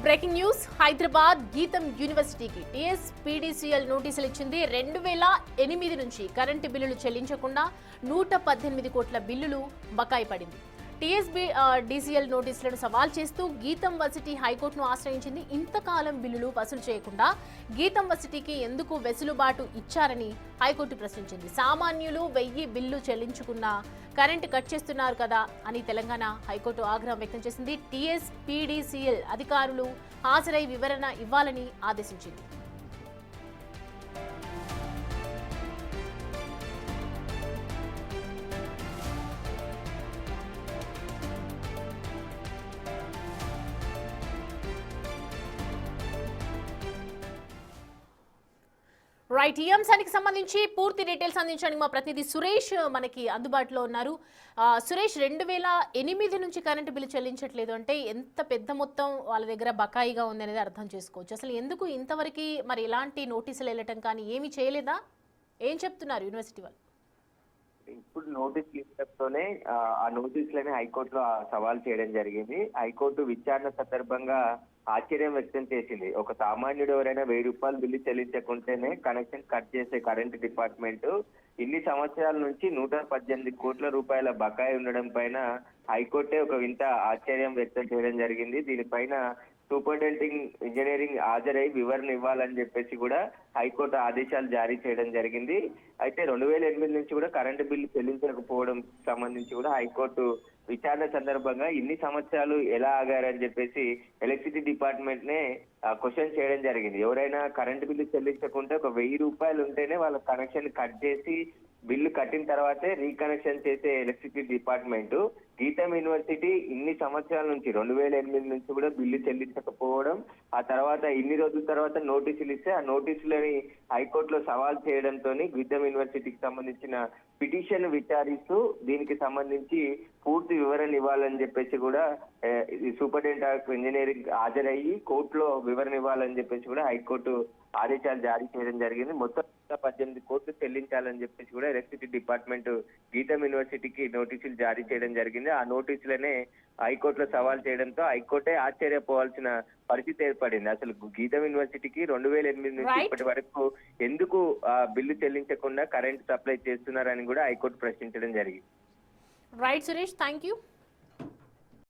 Breaking news. Hyderabad గీతం యూనివర్సిటీకి టీఎస్పీడీసీఎల్ నోటీసులు ఇచ్చింది. 2008 నుంచి కరెంటు బిల్లులు చెల్లించకుండా 118 కోట్ల బిల్లులు బకాయి పడింది. టీఎస్పీడీసీఎల్ నోటీసులను సవాల్ చేస్తూ గీతం వర్సిటీ హైకోర్టును ఆశ్రయించింది. ఇంతకాలం బిల్లులు వసూలు చేయకుండా గీతం వర్సిటీకి ఎందుకు వెసులుబాటు ఇచ్చారని హైకోర్టు ప్రశ్నించింది. సామాన్యులు 1000 బిల్లు చెల్లించుకున్నా కరెంటు కట్ చేస్తున్నారు కదా అని తెలంగాణ హైకోర్టు ఆగ్రహం వ్యక్తం చేసింది. టీఎస్పీడీసీఎల్ అధికారులు హాజరై వివరణ ఇవ్వాలని ఆదేశించింది. రైట్, ఈ అంశానికి సంబంధించి పూర్తి డీటెయిల్స్ అందించడానికి మా ప్రతినిధి సురేష్ మనకి అందుబాటులో ఉన్నారు. సురేష్, 2008 నుంచి కరెంటు బిల్లు చెల్లించట్లేదు అంటే ఎంత పెద్ద మొత్తం వాళ్ళ దగ్గర బకాయిగా ఉంది అనేది అర్థం చేసుకోవచ్చు. అసలు ఎందుకు ఇంతవరకు మరి ఎలాంటి నోటీసులు వెళ్ళటం కానీ ఏమీ చేయలేదా? ఏం చెప్తున్నారు యూనివర్సిటీ వాళ్ళు? ఇప్పుడు నోటీసులు ఇవ్వడంతోనే ఆ నోటీసులని హైకోర్టులో సవాల్ చేయడం జరిగింది. హైకోర్టు విచారణ సందర్భంగా ఆశ్చర్యం వ్యక్తం చేసింది. ఒక సామాన్యుడు ఎవరైనా 1000 రూపాయలు బిల్లు చెల్లించకుంటేనే కనెక్షన్ కట్ చేసే కరెంట్ డిపార్ట్మెంట్ ఇన్ని సంవత్సరాల నుంచి 118 కోట్ల రూపాయల బకాయి ఉండడం పైన హైకోర్టే ఒక వింత ఆశ్చర్యం వ్యక్తం చేయడం జరిగింది. దీనిపైన సూపరింటెండెంట్ ఇంజనీరింగ్ హాజరై వివరణ ఇవ్వాలని చెప్పేసి కూడా హైకోర్టు ఆదేశాలు జారీ చేయడం జరిగింది. అయితే 2008 నుంచి కూడా కరెంటు బిల్లు చెల్లించకపోవడం సంబంధించి కూడా హైకోర్టు విచారణ సందర్భంగా ఇన్ని సంవత్సరాలు ఎలా ఆగారని చెప్పేసి ఎలక్ట్రిసిటీ డిపార్ట్మెంట్ నే క్వశ్చన్ చేయడం జరిగింది. ఎవరైనా కరెంటు బిల్లు చెల్లించకుంటే ఒక 1000 రూపాయలు ఉంటేనే వాళ్ళ కనెక్షన్ కట్ చేసి బిల్లు కట్టిన తర్వాతే రీకనెక్షన్ చేసే ఎలక్ట్రిసిటీ డిపార్ట్మెంట్ గీతం యూనివర్సిటీ ఇన్ని సంవత్సరాల నుంచి 2008 నుంచి కూడా బిల్లు చెల్లించకపోవడం, ఆ తర్వాత ఇన్ని రోజుల తర్వాత నోటీసులు ఇస్తే ఆ నోటీసులని హైకోర్టులో సవాల్ చేయడంతో గీతం యూనివర్సిటీకి సంబంధించిన పిటిషన్ విచారిస్తూ దీనికి సంబంధించి పూర్తి వివరణ ఇవ్వాలని చెప్పేసి కూడా సూపరింటెండెంట్ ఆఫ్ ఇంజనీరింగ్ హాజరయ్యి కోర్టులో వివరణ ఇవ్వాలని చెప్పేసి కూడా హైకోర్టు ఆదేశాలు జారీ చేయడం జరిగింది. మొత్తం 18 కోట్లు చెల్లించాలని చెప్పేసి కూడా ఎలక్ట్రిసిటీ డిపార్ట్మెంట్ గీతం యూనివర్సిటీకి నోటీసులు జారీ చేయడం జరిగింది. ఆ నోటీసులనే హైకోర్టులో సవాల్ చేయడంతో హైకోర్టే ఆశ్చర్యపోవాల్సిన పరిస్థితి ఏర్పడింది. అసలు గీతం యూనివర్సిటీకి 2008 నుంచి ఇప్పటి వరకు ఎందుకు బిల్లు చెల్లించకుండా కరెంట్ సప్లై చేస్తున్నారని కూడా హైకోర్టు ప్రశ్నించడం జరిగింది. Right Suresh, thank you.